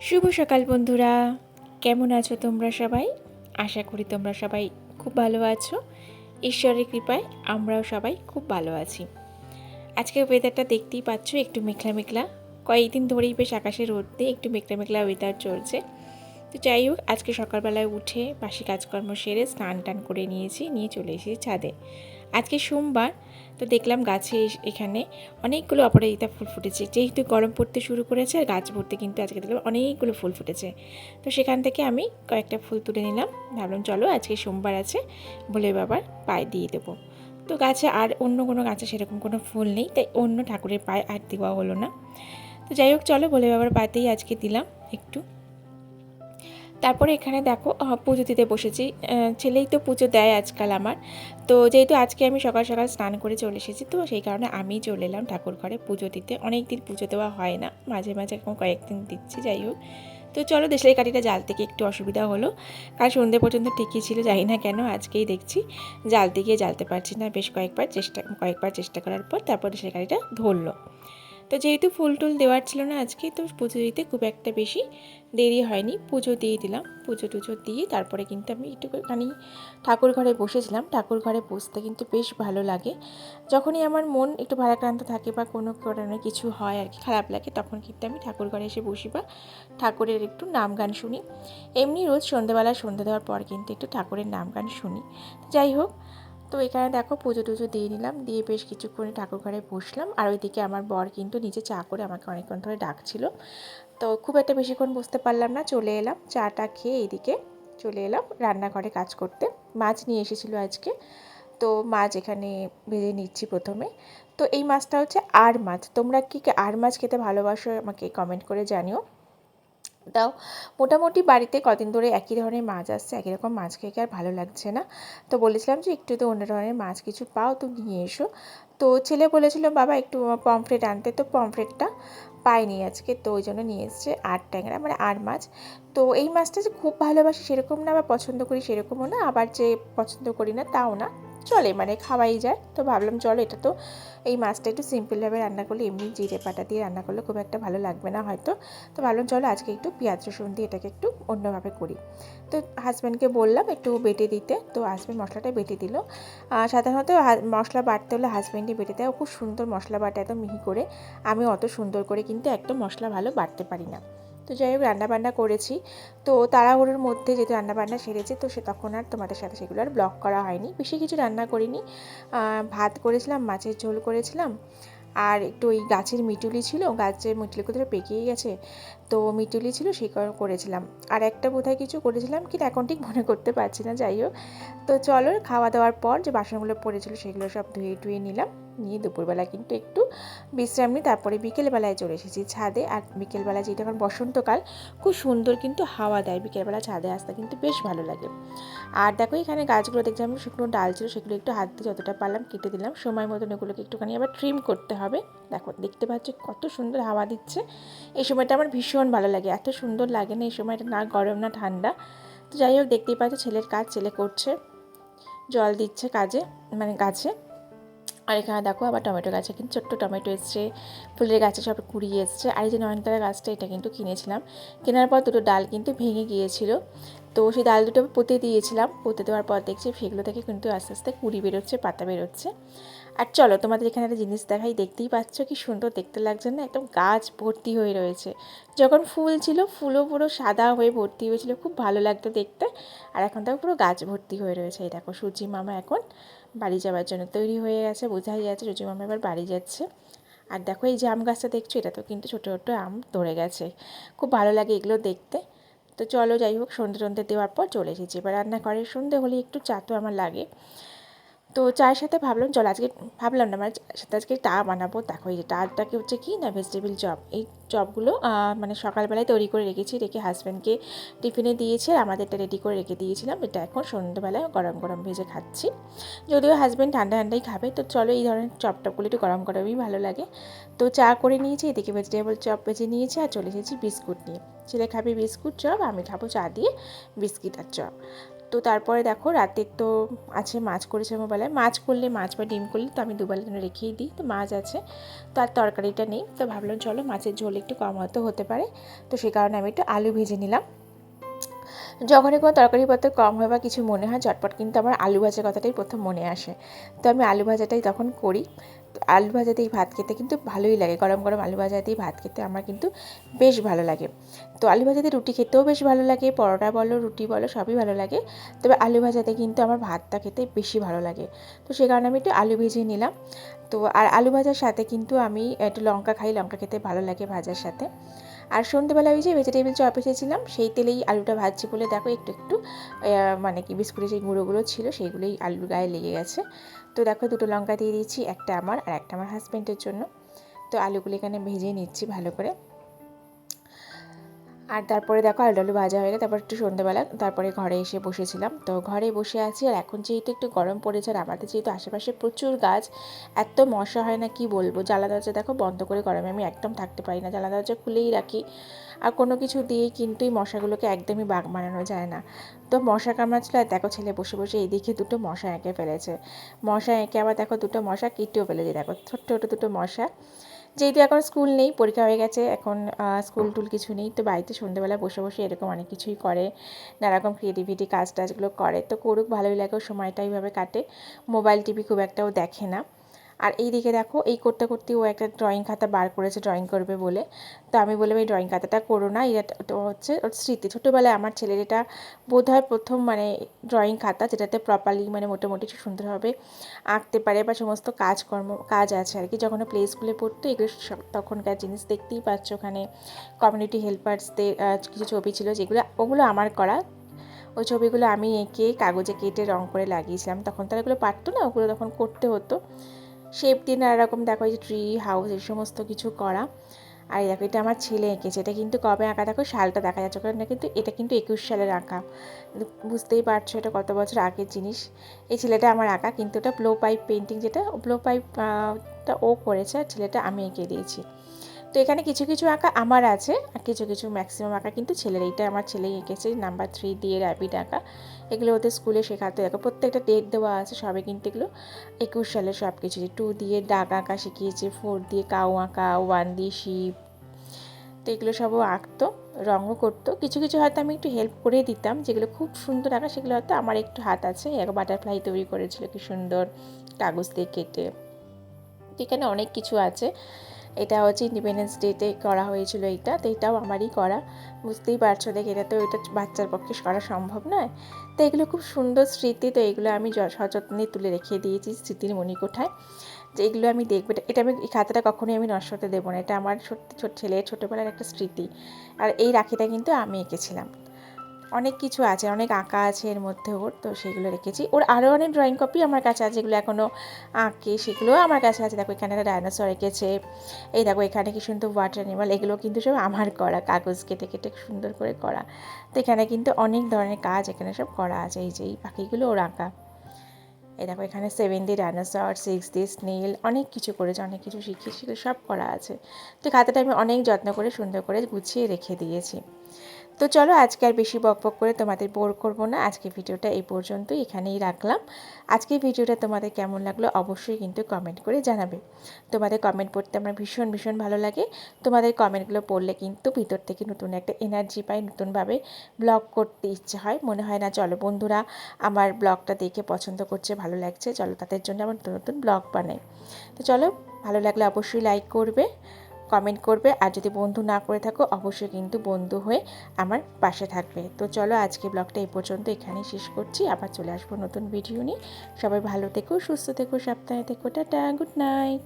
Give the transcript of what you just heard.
শুভ সকাল বন্ধুরা, কেমন আছো তোমরা সবাই? আশা করি তোমরা সবাই খুব ভালো আছো। ঈশ্বরের কৃপায় আমরাও সবাই খুব ভালো আছি। আজকের ওয়েদারটা দেখতেই পাচ্ছ, একটু মেঘলা মেঘলা। কয়েকদিন ধরেই বেশ আকাশে রোদ দিয়ে একটু মেঘলা মেঘলা ওয়েদার চলছে। তো যাই হোক, আজকে সকালবেলায় উঠে বাসি কাজকর্ম সেরে স্নান টান করে নিয়ে চলে এসেছি ছাদে। আজকে সোমবার, তো দেখলাম গাছে এখানে অনেকগুলো অপরাজিতা ফুল ফুটেছে। যেহেতু গরম পড়তে শুরু করেছে আর গাছ ভর্তি কিন্তু আজকে দেখলাম অনেকগুলো ফুল ফুটেছে। তো সেখান থেকে আমি কয়েকটা ফুল তুলে নিলাম। ভাবলাম চলো আজকে সোমবার আছে, ভোলে বাবার পায়ে দিয়ে দেবো। তো গাছে আর অন্য কোনো গাছে সেরকম কোনো ফুল নেই, তাই অন্য ঠাকুরের পায়ে আর দেওয়া হলো না। তো যাই হোক, চলো ভোলে বাবার পাতেই আজকে দিলাম একটু। তারপরে এখানে দেখো পুজো দিতে বসেছি। ছেলেই তো পুজো দেয় আজকাল আমার। তো যেহেতু আজকে আমি সকাল সকাল স্নান করে চলে এসেছি, তো সেই কারণে আমি চলে এলাম ঠাকুর ঘরে পুজো দিতে। অনেক দিন পুজো দেওয়া হয় না, মাঝে মাঝে এখন কয়েকদিন দিচ্ছি। যাই হোক, তো চলো, দেশের কাঠিটা জ্বালতে গিয়ে একটু অসুবিধা হলো। কাল সন্ধ্যে পর্যন্ত ঠিকই ছিল, জানি না কেন আজকেই দেখছি জ্বালতে গিয়ে জ্বালতে পারছি না। বেশ কয়েকবার চেষ্টা করার পর তারপর দেশের কাঠিটা ধরলো। তো যেহেতু ফুল টুল দেওয়ার ছিল না আজকে, তো পুজো দিতে খুব একটা বেশি দেরি হয়নি, পুজো দিয়ে দিলাম। পুজো টুজো দিয়ে তারপরে কিন্তু আমি একটুখানি ঠাকুর ঘরে বসেছিলাম। ঠাকুর ঘরে বসতে কিন্তু বেশ ভালো লাগে। যখনই আমার মন একটু ভারাক্রান্ত থাকে বা কোনো কারণে কিছু হয় আর কি, খারাপ লাগে, তখন কিন্তু আমি ঠাকুর ঘরে এসে বসি বা ঠাকুরের একটু নাম গান শুনি। এমনি রোজ সন্ধ্যেবেলা সন্ধ্যে দেওয়ার পর কিন্তু একটু ঠাকুরের নাম গান শুনি। যাই হোক, তো এখানে দেখো পুজো টুজো দিয়ে নিলাম, দিয়ে বেশ কিছুক্ষণ ঠাকুর ঘরে বসলাম। আর ওইদিকে আমার বর কিন্তু নিচে চা করে আমাকে অনেকক্ষণ ধরে ডাকছিল। তো খুব একটা বেশিক্ষণ বসতে পারলাম না, চলে এলাম। চাটা খেয়ে এইদিকে চলে এলাম রান্নাঘরে কাজ করতে। মাছ নিয়ে এসেছিলো আজকে, তো মাছ এখানে ভেজে নিচ্ছি প্রথমে। তো এই মাছটা হচ্ছে আর মাছ। তোমরা কি আর মাছ খেতে ভালোবাসো আমাকে কমেন্ট করে জানিও। তাও মোটামুটি বাড়িতে কদিন ধরে একই ধরনের মাছ আসছে, একই রকম মাছ খেয়ে আর ভালো লাগছে না। তো বলেছিলাম যে একটু তো অন্য ধরনের মাছ কিছু পাও তো নিয়ে এসো। তো ছেলে বলেছিল বাবা একটু পমফ্রেট আনতে, তো পমফ্রেটটা পাইনি আজকে, তো ওই জন্য নিয়ে এসছে আর ট্যাংরা, মানে আর মাছ। তো এই মাছটা যে খুব ভালোবাসি সেরকম না, বা পছন্দ করি সেরকমও না, আবার যে পছন্দ করি না তাও না, চলে, মানে খাওয়াই যায়। তো ভাবলাম চলো, এটা তো এই মাছটা একটু সিম্পলভাবে রান্না করলে, এমনি জিরে পাটা দিয়ে রান্না করলে খুব একটা ভালো লাগবে না হয়তো। তো ভাবলাম চলো আজকে একটু পেঁয়াজ রসুন দিয়ে এটাকে একটু অন্যভাবে করি। তো হাজব্যান্ডকে বললাম একটু বেটে দিতে, তো হাজব্যান্ড মশলাটা বেটে দিল। সাধারণত মশলা বাটতে হলে হাজব্যান্ডই বেটে দেয়, খুব সুন্দর মশলা বাটে, এত মিহি করে। আমি অত সুন্দর করে কিন্তু একদম মশলা ভালো বাটতে পারি না। তো যাই হোক, রান্নাবান্না করেছি। তো তাড়াহুড়োর মধ্যে যেহেতু রান্নাবান্না সেরেছি, তো সে তখন আর তোমাদের সাথে সেগুলো আর ব্লগ করা হয়নি। বেশি কিছু রান্না করিনি, ভাত করেছিলাম, মাছের ঝোল করেছিলাম, আর একটু ওই গাছের মিটুলি ছিল, গাছের মিটুলি কোথাও পেকেই গেছে, তো মিটুলি ছিল সেই করেছিলাম। আর একটা বোধহয় কিছু করেছিলাম কি এখন ঠিক মনে করতে পারছি না। যাই হোক, তো চলো খাওয়া দাওয়ার পর যে বাসনগুলো পড়েছিল সেগুলো সব ধুয়ে নিলাম, নিয়ে দুপুরবেলা কিন্তু একটু বিশ্রাম নিই। তারপরে বিকেলবেলায় চলে এসেছি ছাদে। আর বিকেলবেলা যেটা এখন বসন্তকাল, খুব সুন্দর কিন্তু হাওয়া দেয় বিকেলবেলা, ছাদে আসতে কিন্তু বেশ ভালো লাগে। আর দেখো এখানে গাছগুলো দেখছিলাম শুকনো ডাল ছিল, সেগুলো একটু হাত দিয়ে যতটা পারলাম কেটে দিলাম। সময় মতন এগুলোকে একটুখানি আবার ট্রিম করতে হবে। দেখো দেখতে পাচ্ছ কত সুন্দর হাওয়া দিচ্ছে। এই সময়টা আমার ভীষণ ভালো লাগে, এত সুন্দর লাগে না এই সময়টা, না গরম না ঠান্ডা। তো যাই হোক, দেখতেই পাচ্ছ ছেলের কাজ ছেলে করছে, জল দিচ্ছে কাজে, মানে গাছে। আর এখানে দেখো আবার টমেটো গাছে কিন্তু ছোট্ট টমেটো এসছে, ফুলের গাছে সব কুড়িয়ে এসছে। আর এই যে নয়নতারা গাছটা, এটা কিন্তু কিনেছিলাম, কেনার পর দুটো ডাল কিন্তু ভেঙে গিয়েছিল, তো সেই ডাল দুটো পুঁতে দিয়েছিলাম। পুঁতে দেওয়ার পর দেখছি সেগুলো থেকে কিন্তু আস্তে আস্তে কুড়ি বেরোচ্ছে, পাতা বেরোচ্ছে। আর চলো তোমাদের এখানে একটা জিনিস দেখাই, দেখতেই পাচ্ছ কি সুন্দর দেখতে লাগছে না, একদম গাছ ভর্তি হয়ে রয়েছে। যখন ফুল ছিল ফুলও পুরো সাদা হয়ে ভর্তি হয়েছিল, খুব ভালো লাগতো দেখতে। আর এখন দেখো পুরো গাছ ভর্তি হয়ে রয়েছে। এই দেখো সূর্যি মামা এখন বাড়ি যাওয়ার জন্য তৈরি হয়ে গেছে, বোঝাই যাচ্ছে সূর্যি মামা এবার বাড়ি যাচ্ছে। আর দেখো এই যে আম গাছটা দেখছো, এটা তো কিন্তু ছোটো ছোটো আম ধরে গেছে, খুব ভালো লাগে এগুলো দেখতে। তো চলো যাই হোক, সন্ধ্যে টন্ধে দেওয়ার পর চলে এসেছি এবার রান্না করে। সন্ধ্যে হলে একটু চা তো আমার লাগে, তো চায়ের সাথে ভাবলাম চল আজকে, ভাবলাম না মানে সাথে আজকে চা বানাবো। দেখো এই যে চাটাকে হচ্ছে কি না, ভেজিটেবিল চপ। এই চপগুলো মানে সকালবেলায় তৈরি করে রেখে হাজব্যান্ডকে টিফিনে দিয়েছি, আর আমাদেরটা রেডি করে রেখে দিয়েছিলাম। এটা এখন সন্ধ্যেবেলায় গরম গরম ভেজে খাচ্ছি, যদিও হাজব্যান্ড ঠান্ডা ঠান্ডাই খাবে। তো চলো এই ধরনের চপটপগুলো একটু গরম গরমই ভালো লাগে। তো চা করে নিয়েছি, এদিকে ভেজিটেবল চপ ভেজে নিয়েছি, আর চলে এসেছি বিস্কুট নিয়ে। ছেলে খাবে বিস্কুট চপ, আমি খাবো চা দিয়ে বিস্কিট আর চপ। তো তারপরে দেখো রাতে তো আছে মাছ করেছে আমার বেলায়, মাছ করলে মাছ বা ডিম করলে তো আমি দুবেলা জন্য রেখেই দিই, তো মাছ আছে তো আর তরকারিটা নেই, তো ভাবলাম চলো মাছের ঝোল একটু কম হয়তো হতে পারে, তো সেই কারণে আমি একটু আলু ভেজে নিলাম। যখনই কোনো তরকারিপত্র কম হয় বা কিছু মনে হয় ঝটপট কিন্তু আমার আলু ভাজার কথাটাই প্রথম মনে আসে, তো আমি আলু ভাজাটাই তখন করি। তো আলু ভাজা দিয়ে ভাত খেতে কিন্তু ভালোই লাগে, গরম গরম আলু ভাজা দিয়ে ভাত খেতে আমার কিন্তু বেশ ভালো লাগে। তো আলু ভাজা দিয়ে রুটি খেতেও বেশ ভালো লাগে, পরোটা বলো রুটি বলো সবই ভালো লাগে, তবে আলু ভাজাতে কিন্তু আমার ভাতটা খেতে বেশি ভালো লাগে। তো সেই কারণে আমি একটু আলু ভেজে নিলাম। তো আর আলু ভাজার সাথে কিন্তু আমি একটু লঙ্কা খাই, লঙ্কা খেতে ভালো লাগে ভাজার সাথে। আর সন্ধ্যেবেলা ওই যে ভেজিটেবিল চপ এসেছিলাম, সেই তেলেই আলুটা ভাজছি বলে দেখো একটু একটু মানে কি বিস্কুটের সেই গুঁড়োগুলো ছিল সেইগুলোই আলুর গায়ে লেগে গেছে। তো দেখো দুটো লঙ্কা দিয়ে দিয়েছি, একটা আমার আর একটা আমার হাজব্যান্ডের জন্য। তো আলুগুলো এখানে ভেজে নিচ্ছি ভালো করে। আর তারপরে দেখো আলু ভাজা হয়ে গেলে তারপর একটু সন্ধ্যেবেলা তারপরে ঘরে এসে বসেছিলাম, তো ঘরে বসে আছি। আর এখন যেহেতু একটু গরম পড়েছে আর আমাদের যেহেতু আশেপাশে প্রচুর গাছ, এত মশা হয় না কি বলবো, জানলা দরজা দেখো বন্ধ করে গরমে আমি একদম থাকতে পারি না, জানলা দরজা খুলেই রাখি। আর কোনো কিছু দিয়েই কিন্তু এই মশাগুলোকে একদমই বাগ বানানো যায় না। তো মশা কামড়াচ্ছিল, আর দেখো ছেলে বসে বসে এইদিকে দুটো মশা এঁকে ফেলেছে, মশা এঁকে আবার দেখো দুটো মশা কেটেও ফেলেছে, দেখো ছোট্ট ছোটো দুটো মশা। যেহেতু এখন স্কুল নেই, পরীক্ষা হয়ে গেছে, এখন স্কুল টুল কিছু নেই, তো বাড়িতে সন্ধ্যেবেলা বসে বসে এরকম অনেক কিছুই করে, নানারকম ক্রিয়েটিভিটি কাজ টাজগুলো করে, তো করুক, ভালোই লাগে, সময়টা এইভাবে কাটে। মোবাইল টিভি খুব একটাও দেখে না। আর এই দিকে দেখো এই করতে করতে ও একটা ড্রয়িং খাতা বার করেছে ড্রয়িং করবে বলে, তো আমি বললাম এই ড্রয়িং খাতাটা করো না, এটা তো হচ্ছে ওর স্মৃতি, ছোটোবেলায় আমার ছেলের এটা বোধহয় প্রথম মানে ড্রয়িং খাতা যেটাতে প্রপারলি মানে মোটামুটি সুন্দরভাবে আঁকতে পারে বা সমস্ত কাজ আছে আর কি। যখন প্লে স্কুলে পড়তো এগুলো সব তখনকার জিনিস, দেখতেই পাচ্ছ ওখানে কমিউনিটি হেল্পার্সদের কিছু ছবি ছিল, যেগুলো ওগুলো আমার করা। ওই ছবিগুলো আমি এঁকে কাগজে কেটে রং করে লাগিয়েছিলাম, তখন তারা এগুলো পারতো না, ওগুলো তখন করতে হতো, শেপ দিয়ে নানা রকম দেখো এই যে ট্রি হাউস এই সমস্ত কিছু করা। আর দেখো এটা আমার ছেলে এঁকেছে, এটা কিন্তু কবে আঁকা দেখো সালটা দেখা যাচ্ছে কারণ কিন্তু এটা কিন্তু 21 সালের আঁকা, বুঝতেই পারছো এটা কত বছর আগের জিনিস। এই ছেলেটা আমার আঁকা, কিন্তু এটা ব্লো পাইপ পেন্টিং, যেটা ব্লো পাইপটা ও করেছে আর ছেলেটা আমি এঁকে দিয়েছি। তো এখানে কিছু কিছু আঁকা আমার আছে আর কিছু কিছু ম্যাক্সিমাম আঁকা কিন্তু ছেলের, এইটা আমার ছেলেই এঁকেছে নাম্বার 3 দিয়ে র্যাপিড আঁকা। এগুলো ওদের স্কুলে শেখাতে দেখো প্রত্যেকটা ডেট দেওয়া আছে, সবে কিন্তু এগুলো 21 সালে সব কিছু। 2 দিয়ে দাগ আঁকা শিখিয়েছে, 4 দিয়ে কাউ আঁকা, 1 দিয়ে শিপ, তো এগুলো সবও আঁকতো, রঙও করতো। কিছু কিছু হয়তো আমি একটু হেল্প করে দিতাম, যেগুলো খুব সুন্দর আঁকা সেগুলো হয়তো আমার একটু হাত আছে। বাটারফ্লাই তৈরি করেছিল কি সুন্দর কাগজ দিয়ে কেটে, এখানে অনেক কিছু আছে। এটা হচ্ছে ইন্ডিপেন্ডেন্স ডেতে করা হয়েছিল এইটা, তো এটাও আমারই করা, বুঝতেই পারছো দেখে, এটা তো এটা বাচ্চার পক্ষে করা সম্ভব নয়। তো এগুলো খুব সুন্দর স্মৃতি, তো এগুলো আমি সযত্নে তুলে রেখে দিয়েছি স্মৃতির মণিকোঠায়, যে এগুলো আমি দেখবো, এটা আমি এই খাতাটা কখনোই আমি নষ্ট হতে দেবো না, এটা আমার ছেলের ছোটোবেলার একটা স্মৃতি। আর এই রাখিটা কিন্তু আমি এঁকেছিলাম। অনেক কিছু আছে, অনেক আঁকা আছে এর মধ্যে ওর, তো সেগুলো রেখেছি। ওর আরও অনেক ড্রয়িং কপি আমার কাছে আছে, যেগুলো এখনও আঁকে সেগুলোও আমার কাছে আছে। দেখো এখানে একটা ডায়নোসর এঁকেছে, এই দেখো এখানে কি সুন্দর ওয়াটার অ্যানিমাল, এগুলো কিন্তু সব আমার করা, কাগজ কেটে কেটে সুন্দর করে করা। তো এখানে কিন্তু অনেক ধরনের কাজ এখানে সব করা আছে, এই যে এই পাখিগুলো ওর আঁকা। এই দেখো এখানে 7 দিয়ে ডায়নোসর, 6 দিয়ে স্নেল, অনেক কিছু করেছে, অনেক কিছু শিখিয়ে সব করা আছে। তো খাতাটা আমি অনেক যত্ন করে সুন্দর করে গুছিয়ে রেখে দিয়েছি। তো চলো আজকে আর বেশি বকবক করে তোমাদের বোর করবো না, আজকে ভিডিওটা এই পর্যন্তই এখানেই রাখলাম। আজকের ভিডিওটা তোমাদের কেমন লাগলো অবশ্যই কিন্তু কমেন্ট করে জানাবে, তোমাদের কমেন্ট পড়তে আমার ভীষণ ভীষণ ভালো লাগে। তোমাদের কমেন্টগুলো পড়লে কিন্তু ভিতর থেকে নতুন একটা এনার্জি পাই, নতুনভাবে ব্লগ করতে ইচ্ছে হয়, মনে হয় না চলো বন্ধুরা আমার ব্লগটা দেখে পছন্দ করছে, ভালো লাগছে, চলো তাদের জন্য আমার নতুন নতুন ব্লগ বানাই। তো চলো ভালো লাগলে অবশ্যই লাইক করবে, কমেন্ট করবে, আর যদি বন্ধু না করে থাকো অবশ্যই কিন্তু বন্ধু হয়ে আমার পাশে থাকবে। তো চলো আজকে ব্লগটা এই পর্যন্ত এখানেই শেষ করছি, আবার চলে আসবো নতুন ভিডিও নিয়ে। সবাই ভালো থেকো, সুস্থ থেকো, সাবধানে থেকো, টাটা, গুড নাইট।